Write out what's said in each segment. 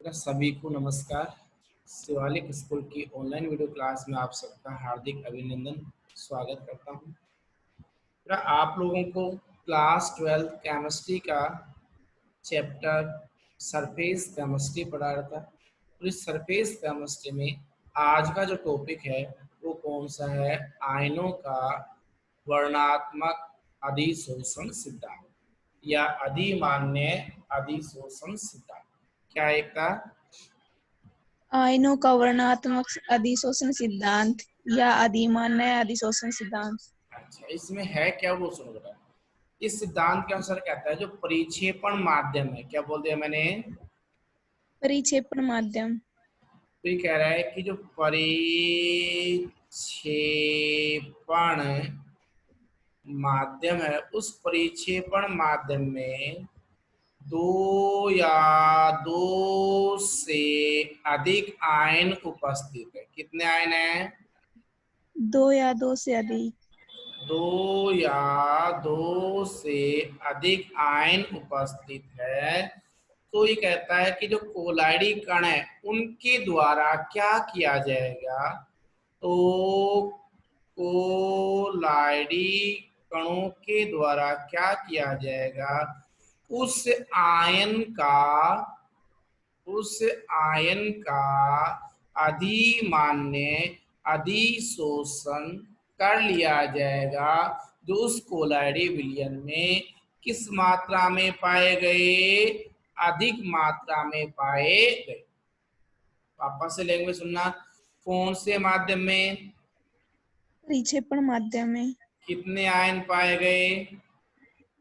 सभी को नमस्कार। शिवालिक स्कूल की ऑनलाइन वीडियो क्लास में आप सबका हार्दिक अभिनंदन स्वागत करता हूं। आप लोगों को क्लास 12 केमिस्ट्री का चैप्टर सरफेस केमिस्ट्री पढ़ा रहा था। तो इस सरफेस केमिस्ट्री में आज का जो टॉपिक है वो कौन सा है? आयनों का वर्णात्मक अधिशोषण सिद्धांत या अधिमान्य अधिशोषण सिद्धांत। क्या एक था? आयनों का वर्णात्मक अधिशोषण सिद्धांत या अधिमान्य अधिशोषण सिद्धांत। अच्छा, इसमें है क्या वो सुनो बेटा। इस सिद्धांत के अनुसार कहता है जो परिक्षेपण माध्यम है, क्या बोल दिया मैंने? परिक्षेपण माध्यम। तो ये कह रहा है कि जो परिक्षेपण माध्यम है उस परिक्षेपण माध्यम में दो या दो से अधिक आयन उपस्थित है। कितने आयन है? दो या दो से अधिक। दो या दो से अधिक आयन उपस्थित है। तो ये कहता है कि जो कोलाइडी कण है उनके द्वारा क्या किया जाएगा? तो कोलाइडी कणों के द्वारा क्या किया जाएगा? उस आयन का उस आयन का अधिमान्य अधिशोषण कर लिया जाएगा जो उस कोलाइडी विलयन में किस मात्रा में पाए गए? अधिक मात्रा में पाए गए। वापस से लैंग्वेज सुनना। कौन से माध्यम में? परिक्षेपण माध्यम में कितने आयन पाए गए?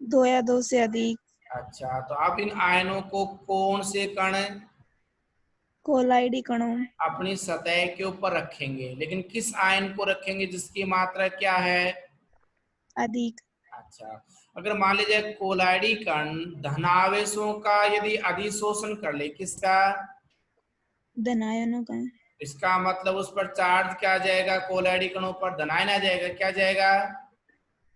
दो या दो से अधिक। अच्छा, तो अब इन आयनों को कौन से कण कोलाइडी कणों अपनी सतह के ऊपर रखेंगे, लेकिन किस आयन को रखेंगे जिसकी मात्रा क्या है? अधिक। अच्छा, अगर मान लीजिए कोलाइडी कण धनावेशों का यदि अधिशोषण कर ले, किसका? धनायनों का। इसका मतलब उस पर चार्ज क्या जाएगा? कोलाइडी कणों पर धनायन आ जाएगा। क्या जाएगा?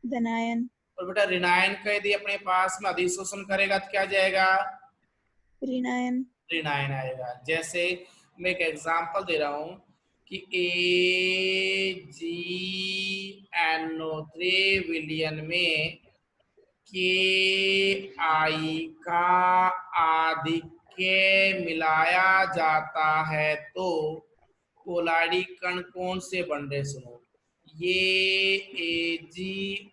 धनायन। और बेटा ऋणायन का यदि अपने पास में अधिशोषण करेगा तो क्या जाएगा? ऋणायन। ऋणायन आएगा। जैसे मैं एक एग्जांपल दे रहा हूं कि AgNO3 विलयन में KI का आधिक्य मिलाया जाता है तो कोलाइडी कण कौन से बन रहे? सुनो, ये Ag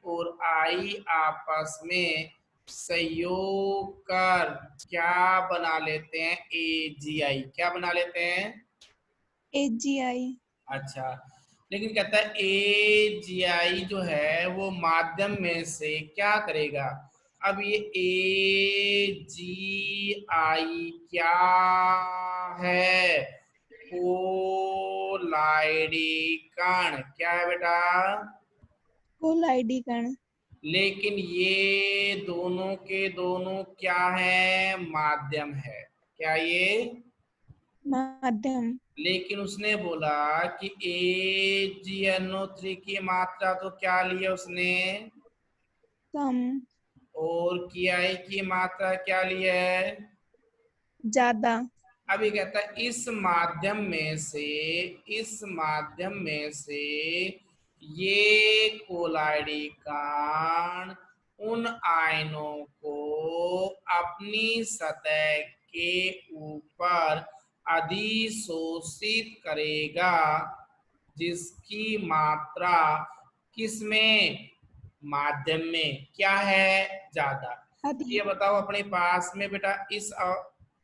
और I आपस में सहयोग कर क्या बना लेते हैं? AgI। क्या बना लेते हैं? AgI। अच्छा, लेकिन कहता है AgI जो है वो माध्यम में से क्या करेगा? अब ये AgI क्या है? कोलाइडी कण। क्या है बेटा? कोलाइडी कण। लेकिन ये दोनों के दोनों क्या है? माध्यम है। क्या ये? माध्यम। लेकिन उसने बोला कि AgNO3 की मात्रा तो क्या लिया उसने? कम। और KI की मात्रा क्या लिया है? ज्यादा। अभी कहता है इस माध्यम में से ये कोलाइडी कण उन आयनों को अपनी सतह के ऊपर अधिशोषित करेगा जिसकी मात्रा किसमें? माध्यम में क्या है? ज्यादा। ये अधिक। बताओ अपने पास में बेटा इस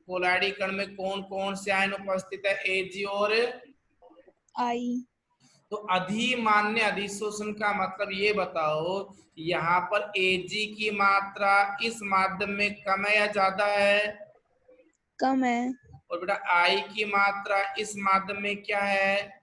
कोलाइडी कण में कौन कौन से आयन उपस्थित है? Ag और I। तो अधिमान्य अधिशोषण का मतलब ये बताओ यहाँ पर Ag की मात्रा इस माध्यम में कम है या ज्यादा है? कम है। और बेटा I की मात्रा इस माध्यम में क्या है?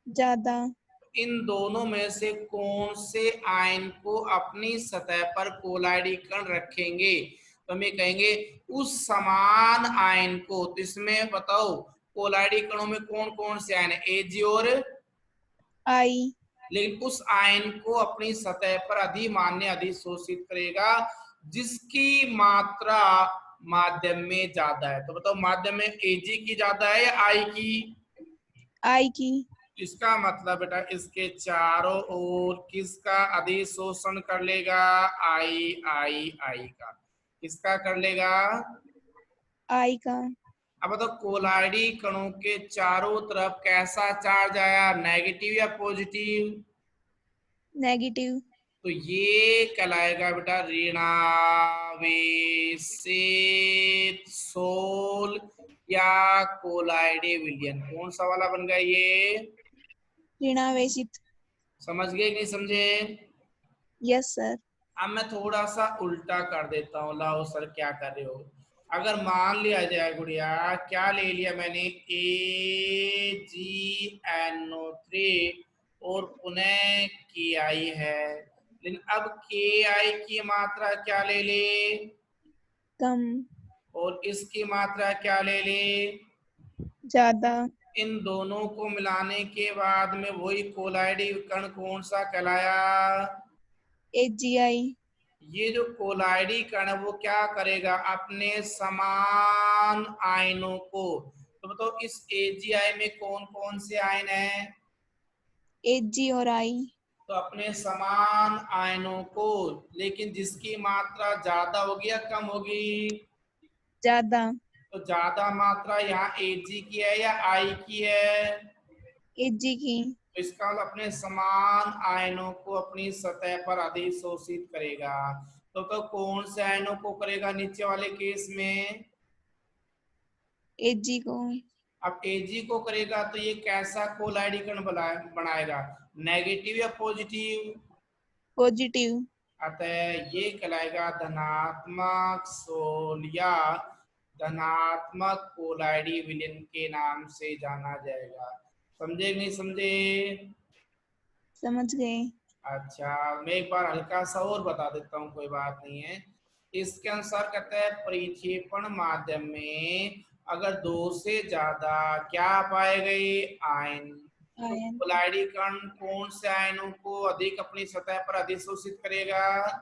ज्यादा। इन दोनों में से कौन से आयन को अपनी सतह पर कोलाइडी कण रखेंगे? तो हम ये कहेंगे उस समान आयन को। तो इसमें बताओ कोलाइडी कणों में कौन कौन से आयन है? Ag और I। लेकिन उस आयन को अपनी सतह पर अधिमान्य अधिशोषित करेगा जिसकी मात्रा माध्यम में ज्यादा है। तो बताओ माध्यम में Ag की ज्यादा है या I की? I की। इसका मतलब बेटा इसके चारों ओर किसका अधिशोषण कर लेगा? I का। किसका कर लेगा? I का। अब बताओ कोलाइडी कणों के चारों तरफ कैसा चार्ज आया, नेगेटिव या पॉजिटिव? नेगेटिव। तो ये कहलाएगा बेटा ऋणावेशित सोल या कोलाइडी विलयन। कौन सा वाला बन गया ये? ऋणावेशित। समझ गए कि नहीं समझे? Yes sir. अब मैं थोड़ा सा उल्टा कर देता हूँ। लाओ सर क्या कर रहे हो? अगर मान लिया जाए गुड़िया, क्या ले लिया मैंने, AgNO3 और पुनः KI है, लेकिन अब KI की मात्रा क्या ले ले? कम। और इसकी मात्रा क्या ले ले? ज्यादा। इन दोनों को मिलाने के बाद में वही कोलाइडी कण कौन सा कहलाया? AgI। ये जो कोलाइडी कण है वो क्या करेगा, अपने समान आयनों को, तो बताओ इस AgI में कौन कौन से आयन है? Ag और I। तो अपने समान आयनों को, लेकिन जिसकी मात्रा ज्यादा होगी या कम होगी? ज्यादा। तो ज्यादा मात्रा यहाँ Ag की है या I की है? Ag की। तो इसका मतलब अपने समान आयनों को अपनी सतह पर अधिशोषित करेगा। तो कौन से आयनों को करेगा नीचे वाले केस में? Ag को। अब Ag को करेगा तो ये कैसा कोलाइडी कण बनाएगा, नेगेटिव या पॉजिटिव? पॉजिटिव। अतः ये कहलाएगा धनात्मक सोल या धनात्मक कोलाइडी विलयन के नाम से जाना जाएगा। समझे कि नहीं समझे? समझ गए। अच्छा, मैं एक बार हल्का सा और बता देता हूँ, कोई बात नहीं है। इसके अनुसार कहते हैं परिक्षेपण माध्यम में अगर दो से ज्यादा क्या पाए गए, आयन, तो आयन। कोलाइडी कण कौन से आयनों को अधिक अपनी सतह पर अधिशोषित करेगा?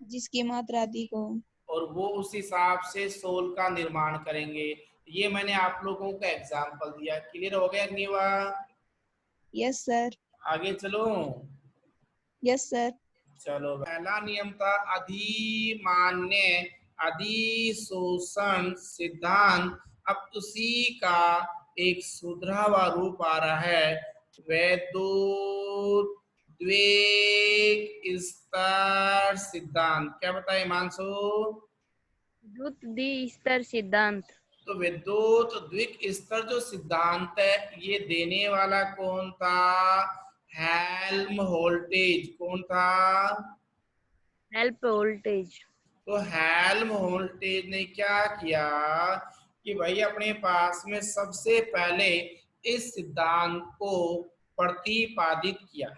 जिसकी मात्रा अधिक हो। और वो उस हिसाब से सोल का निर्माण करेंगे। ये मैंने आप लोगों को एग्जाम्पल दिया। क्लियर हो गया नहीं हुआ? Yes sir. आगे चलो। Yes sir. चलो, पहला नियम था अधिमान्य अधिशोषण सिद्धांत। अब उसी का एक सुधरा हुआ रूप आ रहा है, वैद्युत द्विक स्तर सिद्धांत। क्या बताए हिमांशु? विद्युत द्विस्तर सिद्धांत। तो विद्युत द्विक स्तर जो सिद्धांत है ये देने वाला कौन था? हेल्महोल्ट्ज। कौन था? Help voltage. तो हेल्महोल्ट्ज ने क्या किया कि भाई अपने पास में सबसे पहले इस सिद्धांत को प्रतिपादित किया,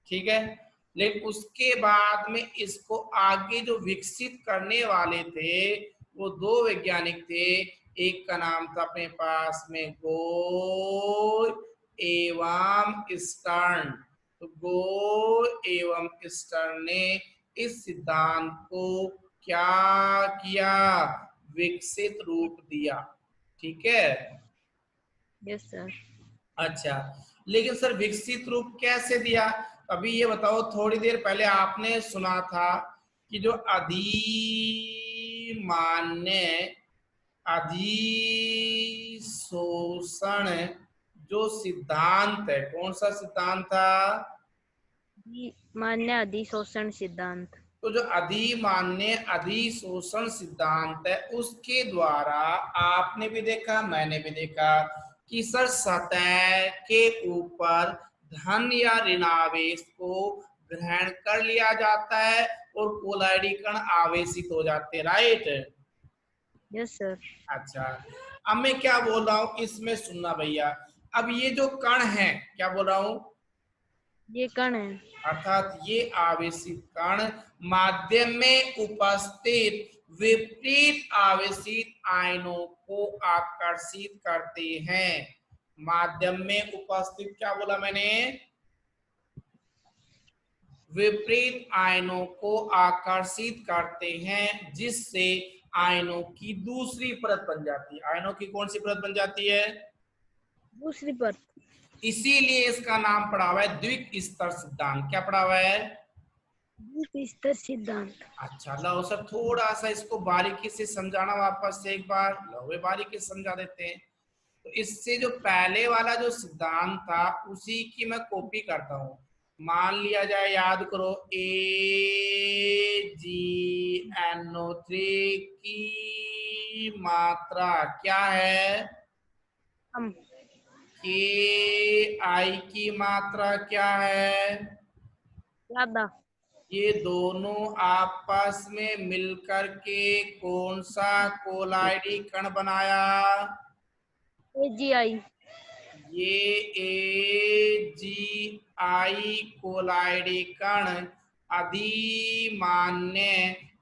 ठीक है। लेकिन उसके बाद में इसको आगे जो विकसित करने वाले थे वो दो वैज्ञानिक थे। एक का नाम था अपने पास में गोय एवं स्टर्न। तो गोय एवं स्टर्न ने इस सिद्धांत को क्या किया, विकसित रूप दिया, ठीक है। Yes sir. अच्छा, लेकिन सर विकसित रूप कैसे दिया? अभी ये बताओ, थोड़ी देर पहले आपने सुना था कि जो अधिमान्य अधिशोषण जो सिद्धांत है, कौन सा सिद्धांत था? मान्य अधिशोषण सिद्धांत। तो जो अधिमान्य अधिशोषण सिद्धांत है उसके द्वारा आपने भी देखा मैंने भी देखा कि सर सतह के ऊपर धन या ऋणावेश को ग्रहण कर लिया जाता है और कोलाइडी कण आवेशित हो जाते हैं, राइट? Yes sir. अच्छा, अब मैं क्या बोल रहा हूं इसमें सुनना भैया। अब ये जो कण है, क्या बोल रहा हूं, ये कण है। अर्थात ये आवेशित कण माध्यम में उपस्थित विपरीत आवेशित आयनों को आकर्षित करते हैं। माध्यम में उपस्थित, क्या बोला मैंने, विपरीत आयनों को आकर्षित करते हैं, जिससे आयनों की दूसरी परत बन जाती है। आयनों की कौन सी परत बन जाती है? दूसरी परत। इसीलिए इसका नाम पड़ा हुआ है द्विक स्तर सिद्धांत। क्या पड़ा हुआ है? द्विक स्तर सिद्धांत। अच्छा लो सर, थोड़ा सा इसको बारीकी से समझाना वापस से एक बार। लो वे बारीकी से समझा देते हैं। तो इससे जो पहले वाला जो सिद्धांत था उसी की मैं कॉपी करता हूं। मान लिया जाए, याद करो, AgNO3 की मात्रा क्या है? हम। Ki की मात्रा क्या है? ज्यादा। ये दोनों आपस में मिलकर के कौन सा कोलाइडी कण बनाया? AgI। ये AgI कोलाइडी कण अधिमान्य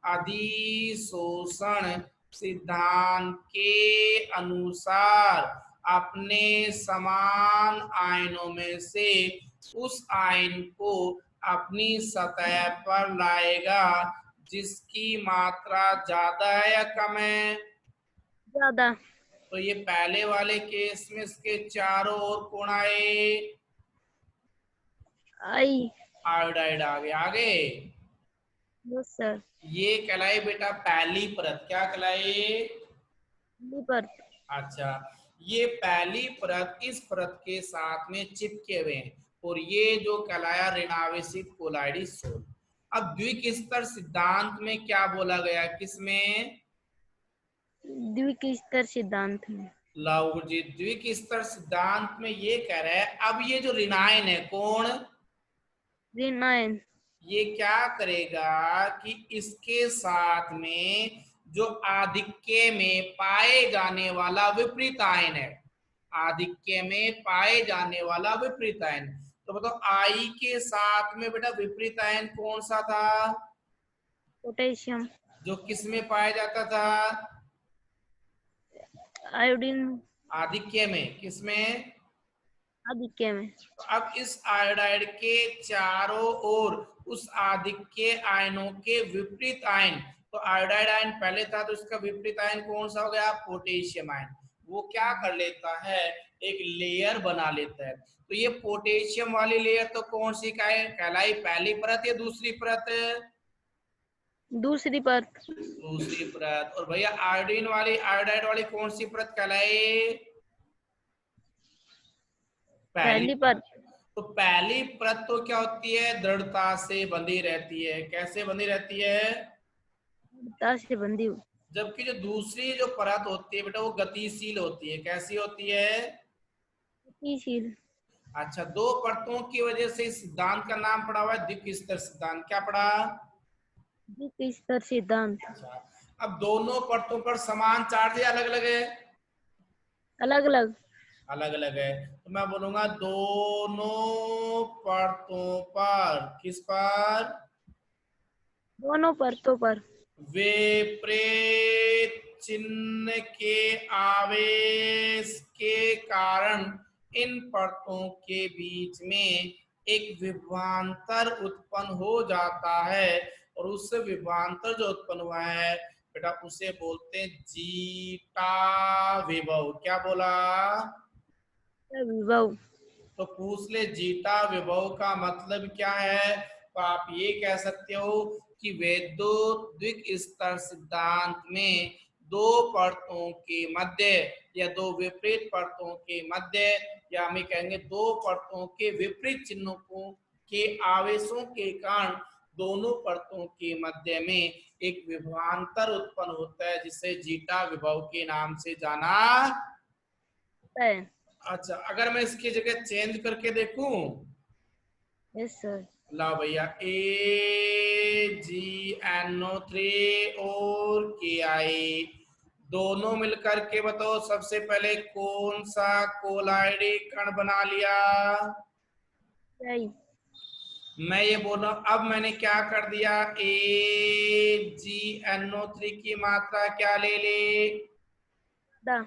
अधिशोषण सिद्धांत के अनुसार अपने समान आयनों में से उस आयन को अपनी सतह पर लाएगा जिसकी मात्रा ज्यादा है या कम है? ज्यादा। तो ये पहले वाले केस में इसके चारों ओर कौन आए? आई। आयोडाइड आगे। Yes sir. ये कहलाई बेटा पहली परत। क्या कहलाई? पहली परत। अच्छा, ये पहली परत इस परत के साथ में चिपके हुए हैं और ये जो कहलाया ऋणावेशित कोलाइडी सोल। अब द्विक स्तर सिद्धांत में क्या बोला गया? किसमें? द्विक स्तर सिद्धांत में। लाओ जी, द्विक स्तर सिद्धांत में ये कह रहा है अब ये जो ऋणायन है कौन? ऋणायन। ये क्या करेगा कि इसके साथ में जो आधिक्य में पाए जाने वाला विपरीत आयन है, आधिक्य में पाए जाने वाला विपरीत आयन, तो बताओ आई के साथ में बेटा विपरीत आयन कौन सा था? पोटेशियम। जो किस में पाया जाता था? आयोडीन। आधिक्य में। किस में? आधिक्य में। तो अब इस आयोडाइड के चारों ओर उस आधिक्य आयनों के विपरीत आयन, तो आयोडाइड आयन पहले था तो इसका विपरीत आयन कौन सा हो गया? Potassium ion. वो क्या कर लेता है? एक लेयर बना लेता है। तो ये पोटेशियम वाली लेयर तो कौन सी कहलाई? पहली परत या दूसरी परत? दूसरी परत। दूसरी परत। और भैया आयोडीन वाली, आयोडाइड वाली कौन सी परत कहलाई? पहली पहली परत। परत। तो पहली परत तो क्या होती है? दृढ़ता से बंधी रहती है। कैसे बंधी रहती है? दृढ़ता से बंधी हुई। जबकि जो दूसरी जो परत होती है बेटा वो गतिशील होती है। कैसी होती है? गतिशील। अच्छा, दो परतों की वजह से इस सिद्धांत का नाम पड़ा हुआ है द्विक स्तर सिद्धांत। क्या पड़ा? द्विक स्तर सिद्धांत। अच्छा, अब दोनों परतों पर समान चार्ज या अलग अलग है? अलग अलग। अलग अलग है। तो मैं बोलूंगा दोनों परतों पर। किस पर? दोनों परतों पर। विपरीत चिन्ह के आवेश के कारण इन परतों के बीच में एक विभवांतर उत्पन्न हो जाता है और उस विभवांतर जो उत्पन्न हुआ है बेटा उसे बोलते हैं जीटा विभव। क्या बोला? विभव। तो पूछ ले जीटा विभव का मतलब क्या है? तो आप ये कह सकते हो कि वैद्युत द्विक स्तर सिद्धांत में दो परतों के मध्य या दो विपरीत परतों के मध्य, या हम कहेंगे दो परतों के विपरीत चिन्हों को के आवेशों के कारण दोनों परतों के मध्य में एक विभवांतर उत्पन्न होता है जिसे जीटा विभव के नाम से जाना। है। अच्छा, अगर मैं इसकी जगह चेंज करके देखूं, यस सर। ला भैया AgNO3 और Ki दोनों मिलकर के बताओ सबसे पहले कौन सा कोलाइडी कण बना लिया? आई। मैं ये बोल रहा हूं, अब मैंने क्या कर दिया? AgNO3 की मात्रा क्या ले ली? दा।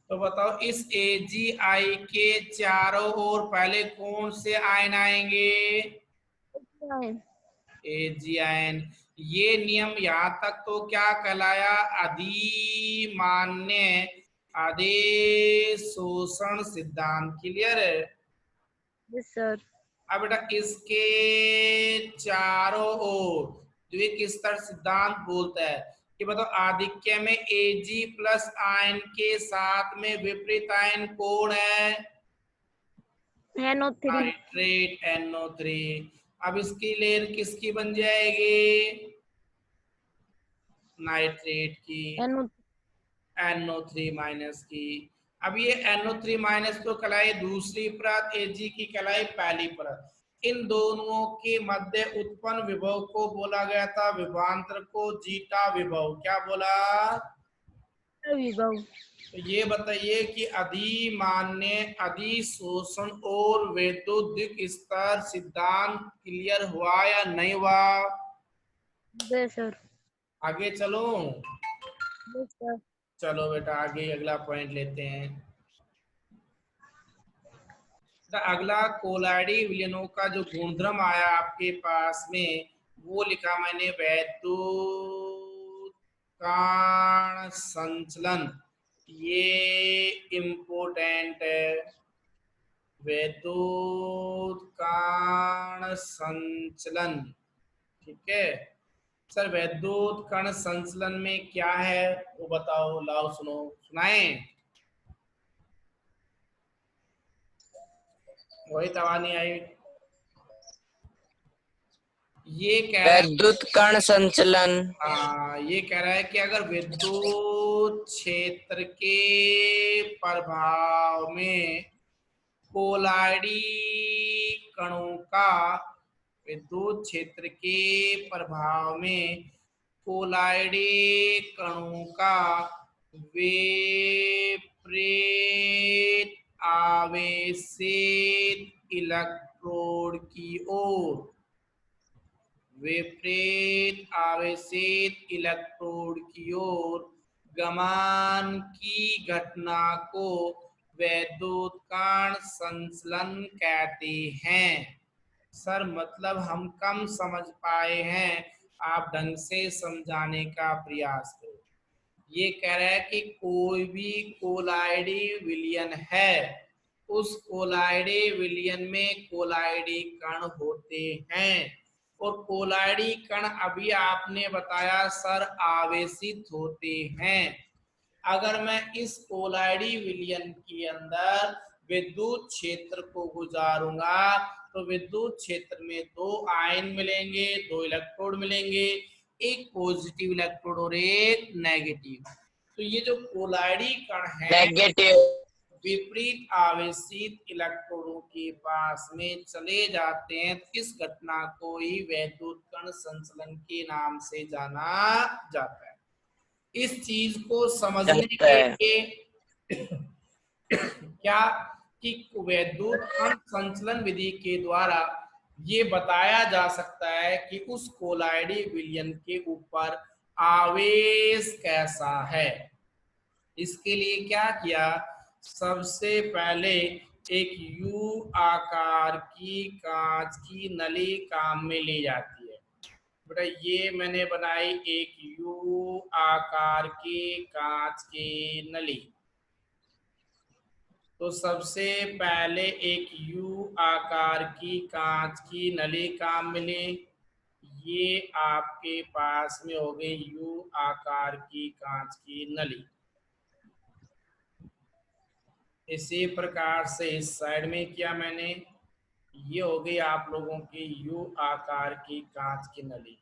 तो बताओ इस AgI के चारों ओर पहले कौन से आयन आएंगे? आयन। AgI। ये नियम यहाँ तक तो क्या कहलाया, अधिमान्य अधिशोषण सिद्धांत। क्लियर है? Yes sir. अब बेटा इसके चारों ओर जो एक स्तर सिद्धांत बोलता है कि बताओ आधिक्य में Ag प्लस आयन के साथ में विपरीत आयन कौन है? NO3। Nitrate NO3। अब इसकी लेयर किसकी बन जाएगी? नाइट्रेट की, NO3 माइनस की। अब ये NO3 माइनस तो कहलाई दूसरी परत, Ag की कहलाई पहली परत। इन दोनों के मध्य उत्पन्न विभव को बोला गया था विभवांतर को जीटा विभव। क्या बोला? विभव। तो ये बताइए कि अधिमान्य अधिशोषण और वैद्युतिक स्तर सिद्धांत क्लियर हुआ या नहीं हुआ? Yes sir. आगे चलो। Yes sir. चलो बेटा आगे अगला पॉइंट लेते हैं। अगला कोलाइडी विलयनों का जो गुणधर्म आया आपके पास में वो लिखा मैंने, वैद्युत कण संचलन। ये इम्पोर्टेंट है, वैद्युत कण संचलन। ठीक है सर, वैद्युत कण संचलन में क्या है वो बताओ, लाओ सुनो, सुनाएं। वही तवा नहीं आई। ये कह रहा है, वैद्युत कण संचलन। ये कह रहा है कि अगर विद्युत क्षेत्र के प्रभाव में कोलाइडी कणों का, विद्युत क्षेत्र के प्रभाव में कोलाइडी कणों का विपरीत आवेशित इलेक्ट्रोड की ओर, विपरीत आवेशित इलेक्ट्रोड की ओर गमन की घटना को वैद्युत कण संचलन कहते हैं। सर मतलब हम कम समझ पाए हैं, आप ढंग से समझाने का प्रयास करो। ये कह रहा है कि कोई भी कोलाइडी विलयन है, उस कोलाइडी विलयन में कोलाइडी कण होते हैं और कोलाइडी कण अभी आपने बताया सर आवेशित होते हैं। अगर मैं इस कोलाइडी विलयन के अंदर विद्युत क्षेत्र को गुजारूंगा तो विद्युत क्षेत्र में दो आयन मिलेंगे, दो इलेक्ट्रोड मिलेंगे, एक पॉजिटिव इलेक्ट्रोड और एक नेगेटिव। तो ये जो कोलाइडी कण है नेगेटिव विपरीत आवेशित इलेक्ट्रोडों के पास में चले जाते हैं। इस घटना को ही वैद्युत कण संचलन के नाम से जाना जाता है। इस चीज को समझने के लिए क्या कि वैद्युत कण संचलन विधि के द्वारा ये बताया जा सकता है कि उस कोलाइडी विलयन के ऊपर आवेश कैसा है। इसके लिए क्या किया, सबसे पहले एक यू आकार की कांच की नली काम में ली जाती है। बेटा ये मैंने बनाई एक यू आकार की कांच की नली। तो सबसे पहले एक यू आकार की कांच की नली काम में ली। ये आपके पास में हो गई यू आकार की कांच की नली। इसी प्रकार से इस साइड में किया मैंने, ये हो गई आप लोगों की यू आकार की कांच की नली।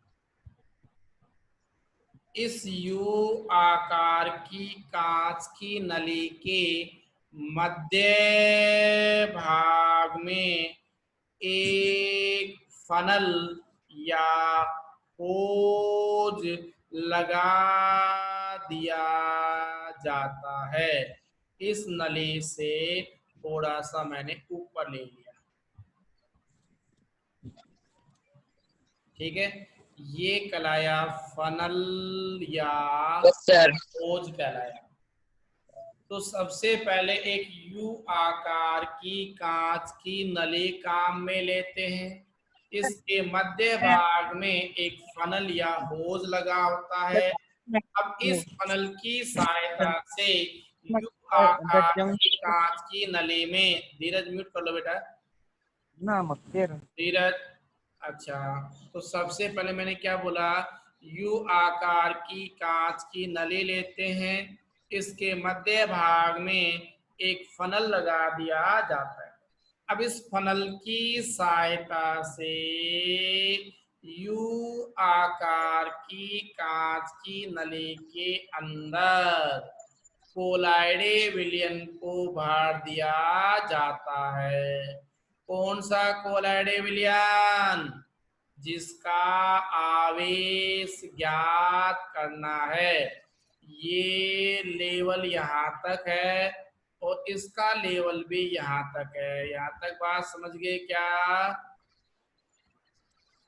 इस यू आकार की कांच की नली के मध्य भाग में एक फनल या होज लगा दिया जाता है। इस नली से थोड़ा सा मैंने ऊपर ले लिया। ठीक है, ये कहलाया फनल या होज कहलाया। तो सबसे पहले एक यू आकार की कांच की नली काम में लेते हैं। इसके मध्य भाग में एक फनल या होज लगा होता है। अब इस फनल की सहायता से यू आकार की कांच की नली में, धीरज म्यूट कर लो बेटा, धीरज। अच्छा, तो सबसे पहले मैंने क्या बोला, यू आकार की कांच की नली लेते हैं, इसके मध्य भाग में एक फनल लगा दिया जाता है। अब इस फनल की सहायता से यू आकार की कांच की नली के अंदर कोलाइडे विलयन को भर दिया जाता है। कौन सा कोलाइडे विलयन? जिसका आवेश ज्ञात करना है। ये लेवल यहाँ तक है और इसका लेवल भी यहाँ तक है। यहाँ तक बात समझ गए क्या?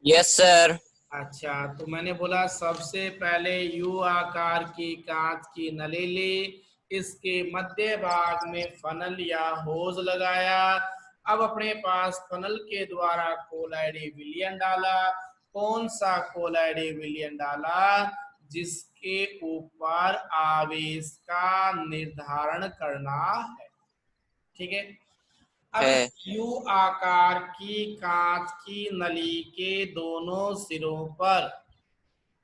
Yes sir. अच्छा, तो मैंने बोला सबसे पहले यू आकार की कांच की नली ली, इसके मध्य भाग में फनल या होज लगाया। अब अपने पास फनल के द्वारा कोलाइडे विलयन डाला। कौन सा कोलाइडे विलयन डाला? जिसके ऊपर आवेश का निर्धारण करना है। ठीक है। अब है। यू आकार की कांच की नली के दोनों सिरों पर,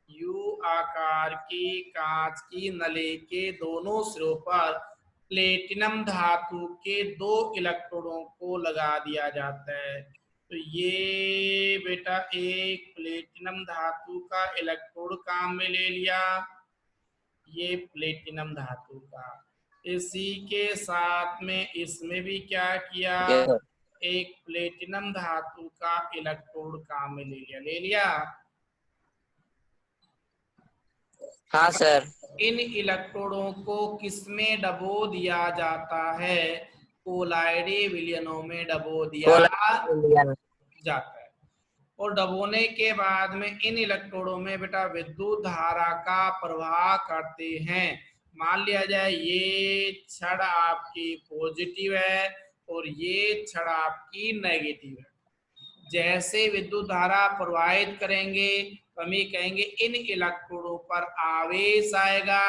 यू आकार की कांच की नली के दोनों सिरों पर प्लेटिनम धातु के 2 इलेक्ट्रोडों को लगा दिया जाता है। तो ये बेटा एक प्लेटिनम धातु का इलेक्ट्रोड काम में ले लिया, ये प्लेटिनम धातु का। इसी के साथ में इसमें भी क्या किया, यस सर। एक प्लेटिनम धातु का इलेक्ट्रोड काम में ले लिया। हाँ सर। इन इलेक्ट्रोडों को किसमें डबो दिया जाता है? कोलाइडे विलयनों में डबो दिया जाता है। और डबोने के बाद में इन इलेक्ट्रोडों में बेटा विद्युत धारा का प्रवाह करते हैं। मान लिया जाए ये छड़ आपकी पॉजिटिव है और ये छड़ आपकी नेगेटिव है। जैसे विद्युत धारा प्रवाहित करेंगे तो हम ये कहेंगे इन इलेक्ट्रोडों पर आवेश आएगा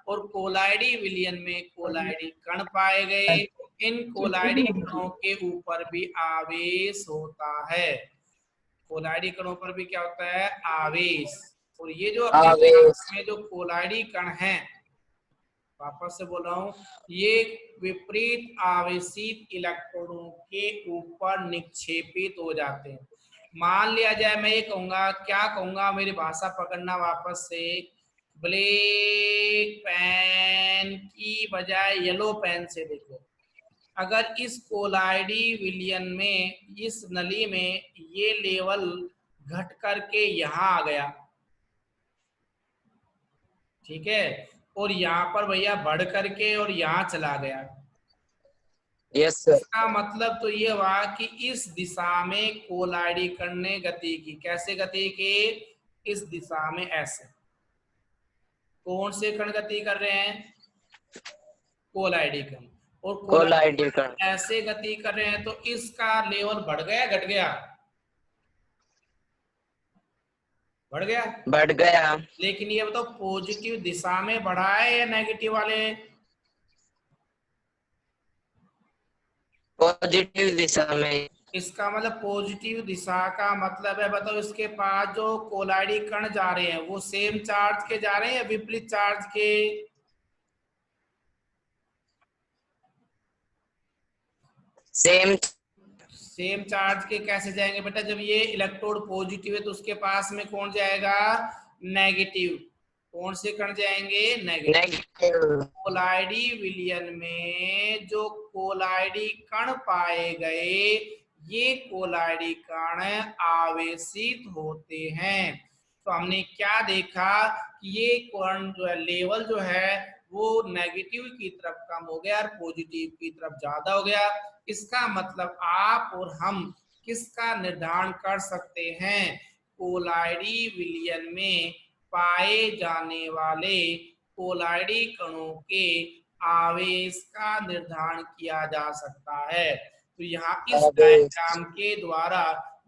और कोलाइडी विलयन में कोलाइडी कण पाए गए। इन कोलाइडी कणों के ऊपर भी आवेश होता है। कोलाइडी कणों पर भी क्या होता है? आवेश। और ये जो अपने आवेश। में जो कोलाइडी कण हैं, वापस से बोल रहा हूं, ये विपरीत आवेशित इलेक्ट्रोनों के ऊपर निक्षेपित हो जाते हैं। मान लिया जाए मैं ये कहूंगा, क्या कहूंगा, मेरी भाषा पकड़ना वापस से, ब्लैक पेन की बजाय येलो पेन से देखो। अगर इस कोलाइडी विलयन में, इस नली में ये लेवल घट करके यहां आ गया, ठीक है, और यहाँ पर भैया बढ़ करके और यहाँ चला गया, यस सर। इसका मतलब तो ये हुआ कि इस दिशा में कोलाइडी कण ने गति की। कैसे गति की? इस दिशा में ऐसे। कौन से कण गति कर रहे हैं? कोलाइडी कण। और कोलाइडी कण ऐसे गति कर रहे हैं तो इसका लेवल बढ़ गया घट गया? बढ़ गया। बढ़ गया। लेकिन ये बताओ पॉजिटिव दिशा में बढ़ा है या नेगेटिव वाले? पॉजिटिव दिशा में। इसका मतलब पॉजिटिव दिशा का मतलब है, बताओ इसके पास जो कोलाइडी कण जा रहे हैं वो सेम चार्ज के जा रहे हैं या विपरीत चार्ज के? सेम चार्ज के। कैसे जाएंगे बेटा? जब ये इलेक्ट्रोड पॉजिटिव है तो उसके पास में कौन जाएगा? नेगेटिव। कौन से कण जाएंगे? नेगेटिव। कोलाइडी विलयन में जो कोलाइडी कण पाए गए, ये कोलाइडी कण आवेशित होते हैं। तो हमने क्या देखा कि ये कण जो है, लेवल जो है वो नेगेटिव की तरफ कम हो गया और पॉजिटिव की तरफ ज्यादा हो गया। इसका मतलब आप और हम किसका निर्धारण कर सकते हैं? कोलाइडी विलयन में पाए जाने वाले कोलाइडी कणों के आवेश का निर्धारण किया जा सकता है। तो यहाँ इस डायग्राम के द्वारा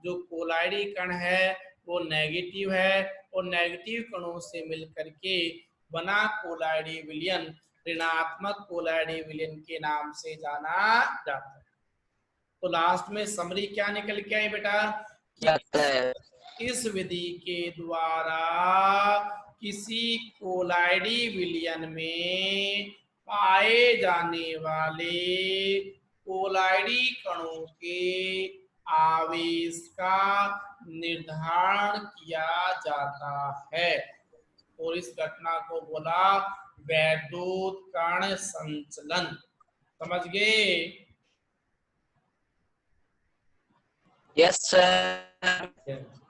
जो कोलाइडी कण है वो नेगेटिव है और नेगेटिव कणों से मिलकर के बना कोलाइडी विलयन ऋणात्मक कोलाइडी विलयन के नाम से जाना जाता है। तो लास्ट में समरी क्या निकल के आई बेटा? जाता है। इस विधि के द्वारा किसी कोलाइडी विलयन में पाए जाने वाले कोलाइडी कणों के आवेश का निर्धारण किया जाता है और इस घटना को बोला वैद्युत कण संचलन। समझ गए? Yes sir.